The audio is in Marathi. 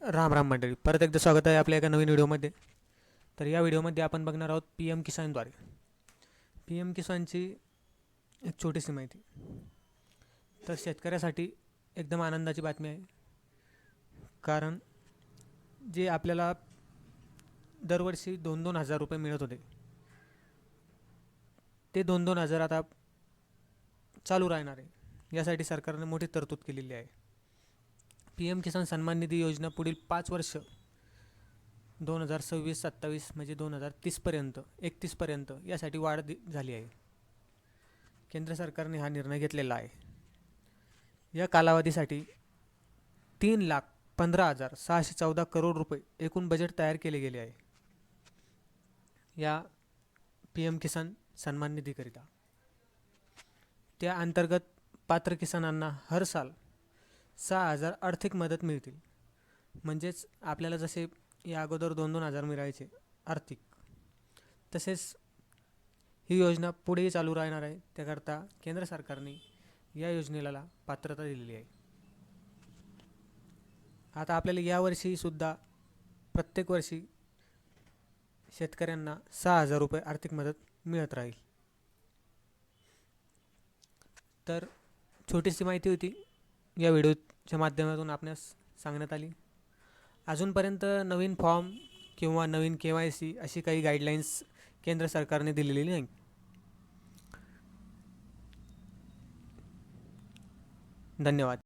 राम राम मंडळी, परत एकदा स्वागत आहे आपल्या एका नवीन व्हिडिओमध्ये. तर या व्हिडिओमध्ये आपण बघणार आहोत पी एम किसानद्वारे पी एम किसानची एक छोटीशी माहिती. तर शेतकऱ्यासाठी एकदम आनंदाची बातमी आहे, कारण जे आपल्याला दरवर्षी 2-2 हजार रुपये मिळत होते, ते 2-2 हजार आता चालू राहणार आहे. यासाठी सरकारने मोठी तरतूद केलेली आहे. पी एम किसान सन्मान निधी योजना पुढील 5 वर्ष 2026-27 म्हणजे 2030पर्यंत 31पर्यंत यासाठी वाढ झाली आहे. केंद्र सरकारने हा निर्णय घेतलेला आहे. या कालावधीसाठी 3,15,614 करोड रुपये एकूण बजेट तयार केले गेले आहे या पी एम किसान सन्मान निधीकरिता. त्या अंतर्गत पात्र किसानांना हर साल 6,000 आर्थिक मदत मिळतील. म्हणजेच आपल्याला जसे या अगोदर 2-2 हजार मिळायचे आर्थिक, तसेच ही योजना पुढेही चालू राहणार आहे. त्याकरता केंद्र सरकारने या योजनेला पात्रता दिलेली आहे. आता आपल्याला यावर्षी सुद्धा प्रत्येक वर्षी शेतकऱ्यांना 6,000 रुपये आर्थिक मदत मिळत राहील. तर छोटीशी माहिती होती या व्हिडिओच्या माध्यमातून आपणास सांगण्यात आली. अजूनपर्यंत नवीन फॉर्म किंवा नवीन KYC अशी काही गाईडलाईन्स केंद्र सरकारने दिलेली नाही. धन्यवाद.